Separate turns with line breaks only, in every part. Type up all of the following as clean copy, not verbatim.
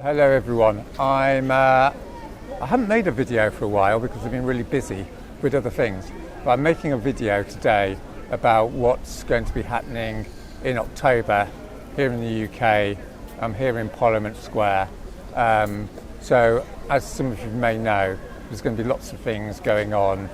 Hello everyone. I haven't made a video for a while because I've been really busy with other things. But I'm making a video today about what's going to be happening in October here in the UK. I'm here in Parliament Square. So as some of you may know, there's going to be lots of things going on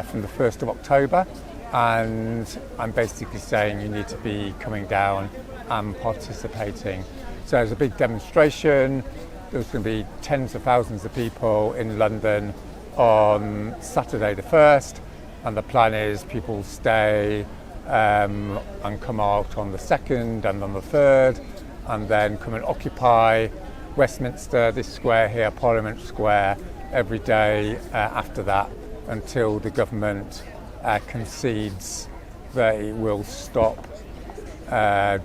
from the 1st of October. And I'm basically saying you need to be coming down and participating. So there's a big demonstration. There's going to be tens of thousands of people in London on Saturday the 1st, and the plan is people stay and come out on the 2nd and on the 3rd, and then come and occupy Westminster, this square here, Parliament Square, every day after that until the government concedes that it will stop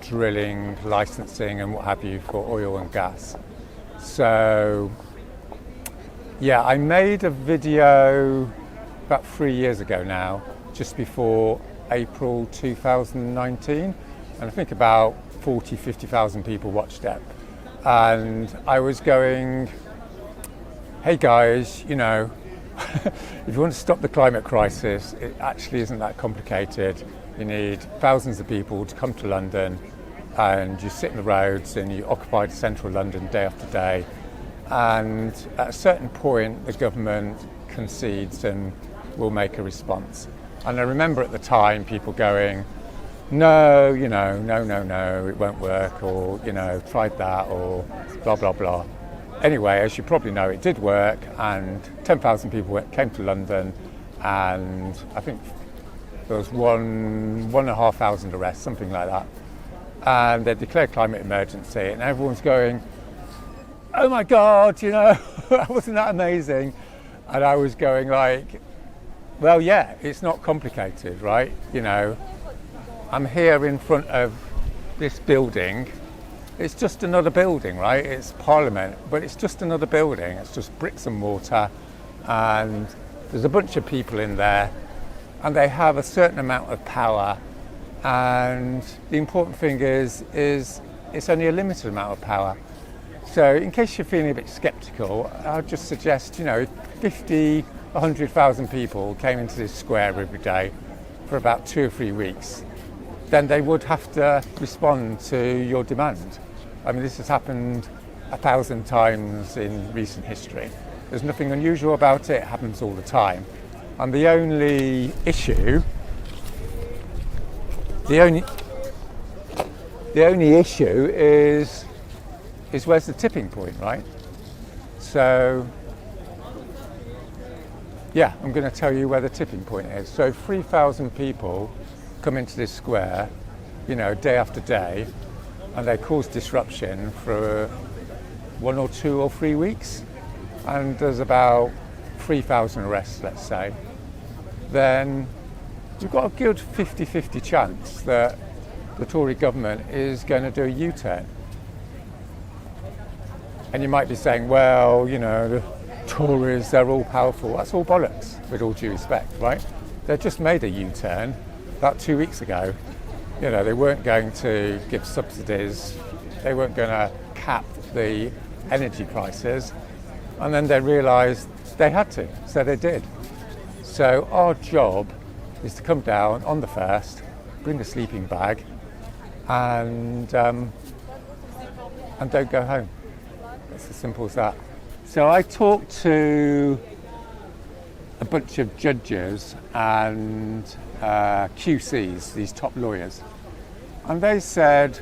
drilling, licensing and what have you for oil and gas. So yeah, I made a video about 3 years ago now, just before April 2019, and I think about 50,000 people watched it. And I was going, hey guys, you know, if you want to stop the climate crisis, it actually isn't that complicated. You need thousands of people to come to London, and you sit in the roads and you occupy central London day after day. And at a certain point, the government concedes and will make a response. And I remember at the time people going, no, you know, no, it won't work, or, you know, tried that, or blah, blah, blah. Anyway, as you probably know, it did work, and 10,000 people came to London, and I think there was 1,500 arrests, something like that. And they declared climate emergency, and everyone's going, oh my God, you know, wasn't that amazing? And I was going like, well, yeah, it's not complicated, right? You know, I'm here in front of this building. It's just another building, right? It's Parliament, but it's just another building. It's just bricks and mortar, and there's a bunch of people in there, and they have a certain amount of power. And the important thing is it's only a limited amount of power. So in case you're feeling a bit skeptical, I'll just suggest, you know, if 50, 100,000 people came into this square every day for about 2 or 3 weeks, then they would have to respond to your demand. I mean, this has happened 1,000 times in recent history. There's nothing unusual about it. It happens all the time. And the only issue is where's the tipping point, right? So yeah, I'm going to tell you where the tipping point is. So 3,000 people come into this square, you know, day after day, and they cause disruption for 1 or 2 or 3 weeks, and there's about 3,000 arrests, let's say. Then you've got a good 50-50 chance that the Tory government is going to do a U-turn. And you might be saying, well, you know, the Tories, they're all powerful. That's all bollocks, with all due respect, right? They just made a U-turn about 2 weeks ago. You know, they weren't going to give subsidies. They weren't going to cap the energy prices. And then they realised they had to, so they did. So our job is to come down on the 1st, bring a sleeping bag, and don't go home. It's as simple as that. So I talked to a bunch of judges and QCs, these top lawyers, and they said,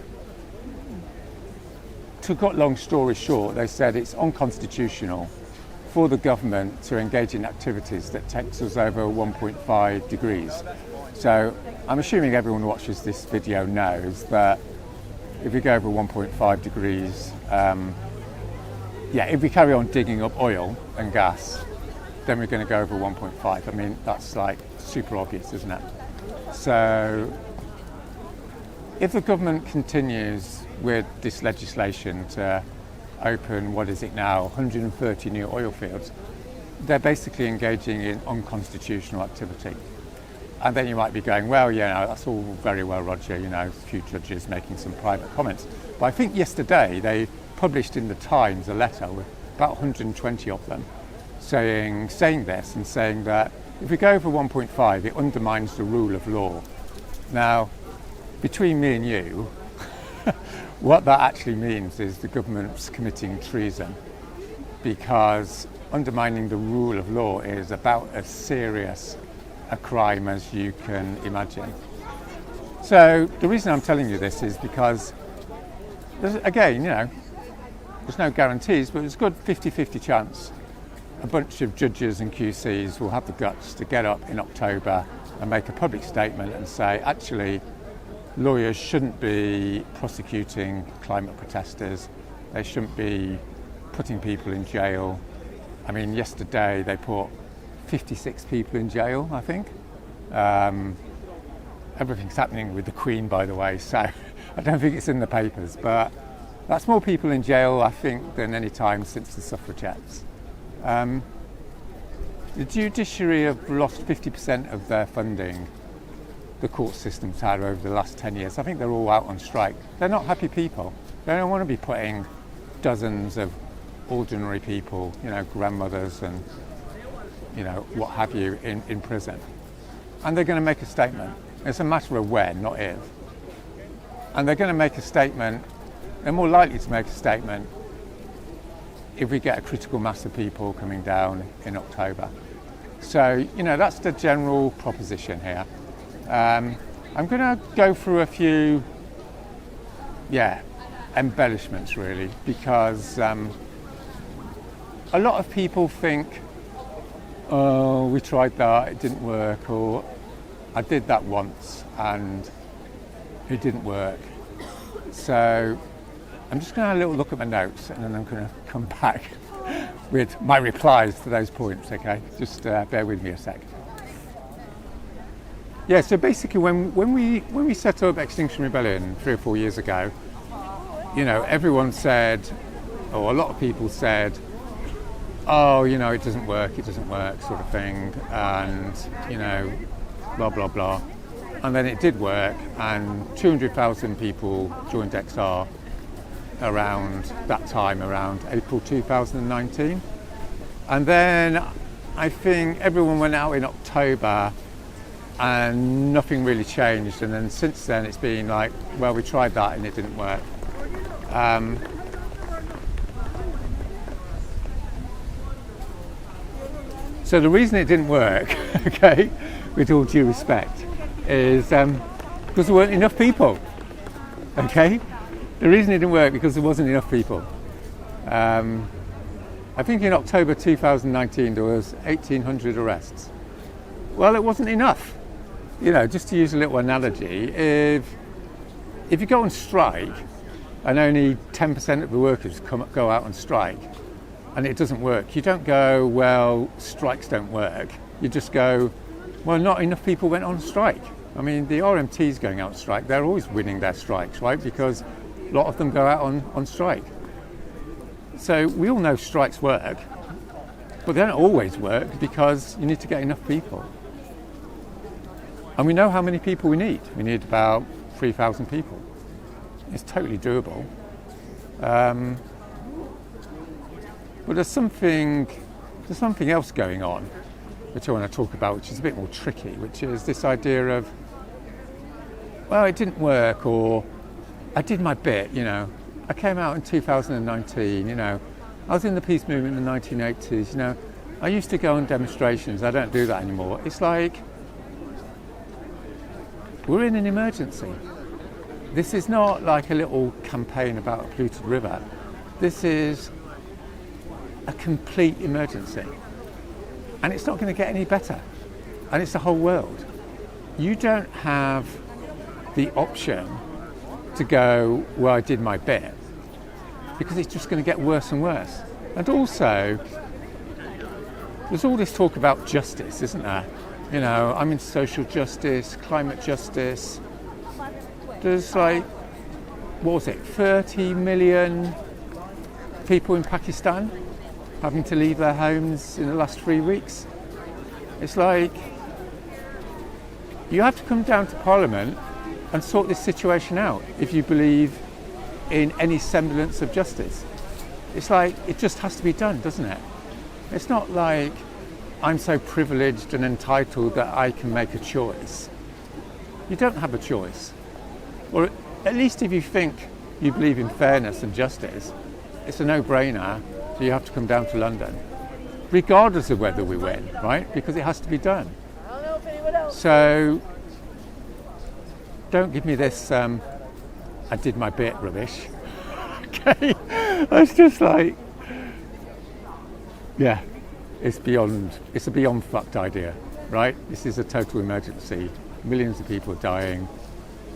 to cut long story short, they said it's unconstitutional for the government to engage in activities that takes us over 1.5 degrees. So I'm assuming everyone who watches this video knows that if we go over 1.5 degrees, if we carry on digging up oil and gas, then we're going to go over 1.5. I mean, that's like super obvious, isn't it? So if the government continues with this legislation to open, what is it now, 130 new oil fields, they're basically engaging in unconstitutional activity. And then you might be going, well, yeah, that's all very well, Roger, you know, a few judges making some private comments. But I think yesterday they published in the Times a letter with about 120 of them saying this and saying that if we go over 1.5, it undermines the rule of law. Now, between me and you, what that actually means is the government's committing treason, because undermining the rule of law is about as serious a crime as you can imagine. So the reason I'm telling you this is because, there's no guarantees, but there's a good 50-50 chance a bunch of judges and QCs will have the guts to get up in October and make a public statement and say, actually, lawyers shouldn't be prosecuting climate protesters. They shouldn't be putting people in jail. I mean, yesterday they put 56 people in jail, I think. Everything's happening with the Queen, by the way, so I don't think it's in the papers, but that's more people in jail, I think, than any time since the suffragettes. The judiciary have lost 50% of their funding the court system's had over the last 10 years. I think they're all out on strike. They're not happy people. They don't want to be putting dozens of ordinary people, grandmothers and, what have you, in prison. And they're going to make a statement. It's a matter of when, not if. And they're going to make a statement, they're more likely to make a statement if we get a critical mass of people coming down in October. So, that's the general proposition here. I'm going to go through a few, embellishments really, because a lot of people think, oh, we tried that, it didn't work, or I did that once and it didn't work. So I'm just going to have a little look at my notes and then I'm going to come back with my replies to those points, okay? Just bear with me a sec. Yeah, so basically when we set up Extinction Rebellion 3 or 4 years ago, everyone said, or a lot of people said, oh, it doesn't work, sort of thing, and, blah, blah, blah. And then it did work, and 200,000 people joined XR around that time, around April 2019. And then I think everyone went out in October and nothing really changed. And then since then it's been like, well, we tried that and it didn't work. So the reason it didn't work, okay, with all due respect, is because there weren't enough people, okay? The reason it didn't work because there wasn't enough people. I think in October 2019 there was 1,800 arrests. Well, it wasn't enough. Just to use a little analogy, if you go on strike and only 10% of the workers go out on strike and it doesn't work, you don't go, well, strikes don't work. You just go, well, not enough people went on strike. I mean, the RMTs going out on strike, they're always winning their strikes, right? Because a lot of them go out on strike. So we all know strikes work, but they don't always work because you need to get enough people. And we know how many people we need. We need about 3,000 people. It's totally doable. But there's something else going on, which I want to talk about, which is a bit more tricky, which is this idea of, well, it didn't work, or I did my bit, I came out in 2019, I was in the peace movement in the 1980s, I used to go on demonstrations, I don't do that anymore. It's like, we're in an emergency. This is not like a little campaign about a polluted river. This is a complete emergency. And it's not going to get any better. And it's the whole world. You don't have the option to go, well, I did my bit, because it's just going to get worse and worse. And also, there's all this talk about justice, isn't there? I'm in social justice, climate justice. There's 30 million people in Pakistan having to leave their homes in the last 3 weeks. It's like, you have to come down to Parliament and sort this situation out if you believe in any semblance of justice. It's like it just has to be done, doesn't it? It's not like I'm so privileged and entitled that I can make a choice. You don't have a choice. Or at least if you think you believe in fairness and justice, it's a no-brainer, so you have to come down to London, regardless of whether we win, right? Because it has to be done. So don't give me this I did my bit rubbish. Okay? It's just like, yeah, it's a beyond fucked idea, right? This is a total emergency. Millions of people are dying.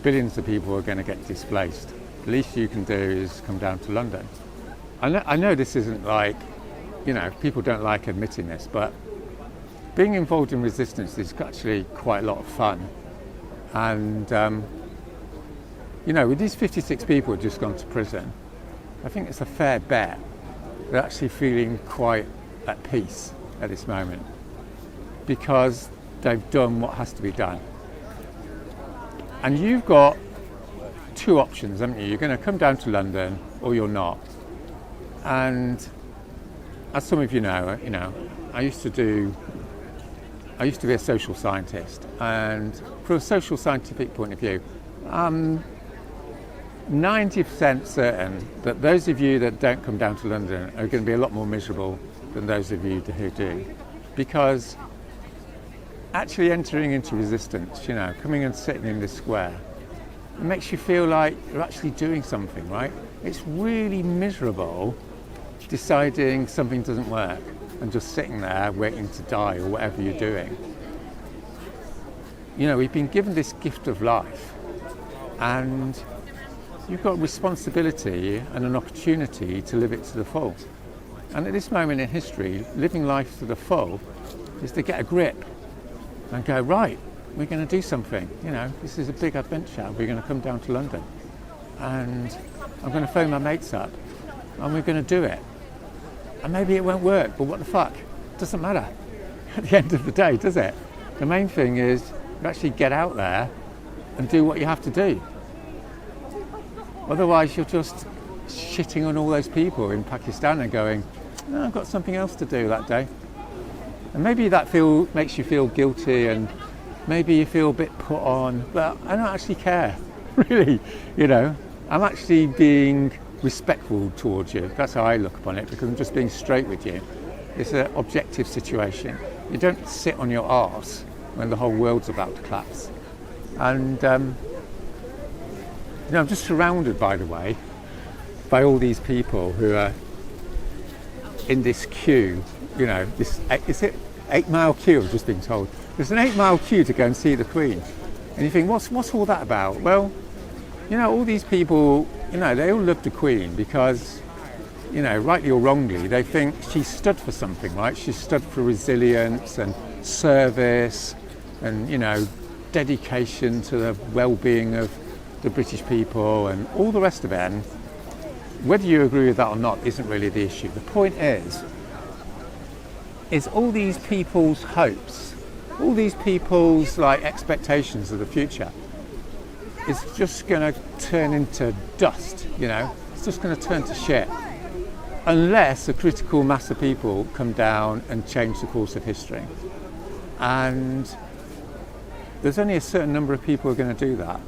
Billions of people are going to get displaced. The least you can do is come down to London. I know this isn't like, people don't like admitting this, but being involved in resistance is actually quite a lot of fun. And, with these 56 people who have just gone to prison, I think it's a fair bet they're actually feeling quite at peace at this moment because they've done what has to be done. And you've got two options, haven't you? You're going to come down to London or you're not. And as some of you know, I used to be a social scientist, and from a social scientific point of view, I'm 90% certain that those of you that don't come down to London are going to be a lot more miserable than those of you who do. Because actually entering into resistance, coming and sitting in this square, it makes you feel like you're actually doing something, right? It's really miserable deciding something doesn't work and just sitting there waiting to die or whatever you're doing. We've been given this gift of life, and you've got a responsibility and an opportunity to live it to the full. And at this moment in history, living life to the full is to get a grip and go, right, we're going to do something. This is a big adventure. We're going to come down to London, and I'm going to phone my mates up, and we're going to do it. And maybe it won't work, but what the fuck? It doesn't matter at the end of the day, does it? The main thing is you actually get out there and do what you have to do. Otherwise, you're just shitting on all those people in Pakistan and going, no, I've got something else to do that day. And maybe that makes you feel guilty, and maybe you feel a bit put on, but I don't actually care, really. I'm actually being respectful towards you. That's how I look upon it, because I'm just being straight with you. It's an objective situation. You don't sit on your arse when the whole world's about to collapse. And I'm just surrounded, by the way, by all these people who are in this queue. Is it 8-mile queue? I've just been told there's an 8-mile queue to go and see the Queen. And you think, what's all that about? Well, all these people, they all love the Queen because, rightly or wrongly, they think she stood for something, right? She stood for resilience and service and, dedication to the well-being of the British people and all the rest of it. And whether you agree with that or not isn't really the issue. The point is all these people's hopes, all these people's expectations of the future, is just going to turn into dust, It's just going to turn to shit. Unless a critical mass of people come down and change the course of history. And there's only a certain number of people who are going to do that.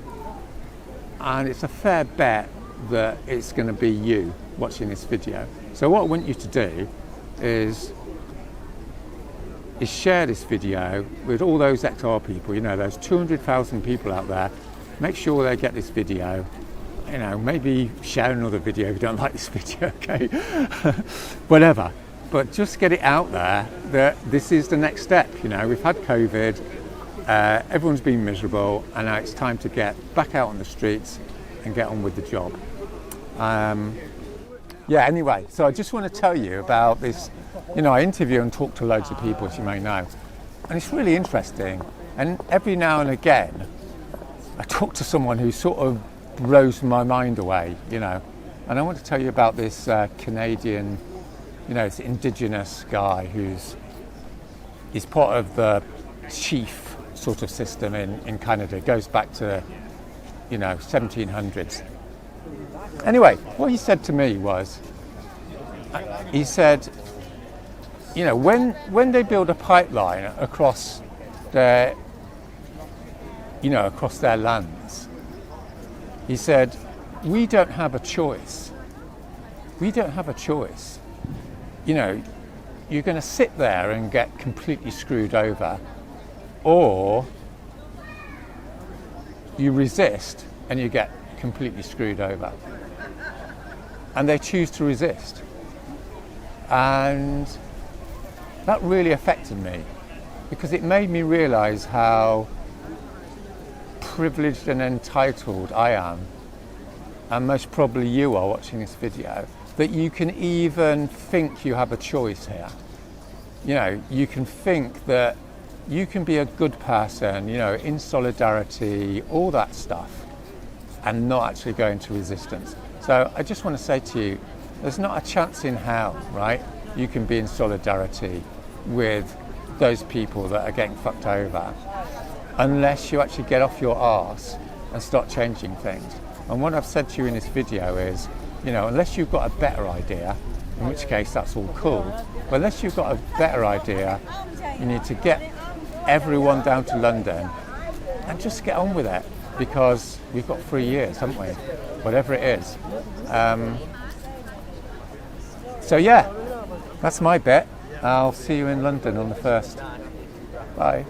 And it's a fair bet that it's going to be you watching this video. So what I want you to do is share this video with all those XR people, those 200,000 people out there. Make sure they get this video. Maybe share another video if you don't like this video, okay? Whatever. But just get it out there that this is the next step. We've had COVID, everyone's been miserable, and now it's time to get back out on the streets and get on with the job. Anyway, so I just want to tell you about this. I interview and talk to loads of people, as you may know, and it's really interesting. And every now and again, I talk to someone who sort of blows my mind away, and I want to tell you about this Canadian, this indigenous guy he's part of the chief sort of system in Canada. It goes back to, 1700s. Anyway, what he said to me was, he said, you know, when they build a pipeline across their, you know, across their lands, he said, we don't have a choice. We don't have a choice. You know, you're going to sit there and get completely screwed over, or you resist and you get completely screwed over. And they choose to resist. And that really affected me, because it made me realise how privileged and entitled I am, and most probably you are watching this video, that you can even think you have a choice here. You know, you can think that you can be a good person, you know, in solidarity, all that stuff, and not actually go into resistance. So I just want to say to you, there's not a chance in hell, right? You can be in solidarity with those people that are getting fucked over, unless you actually get off your arse and start changing things. And what I've said to you in this video is, you know, unless you've got a better idea, in which case that's all cool, but unless you've got a better idea, you need to get everyone down to London and just get on with it, because we've got 3 years, haven't we? Whatever it is. So yeah, that's my bit. I'll see you in London on the 1st. Bye.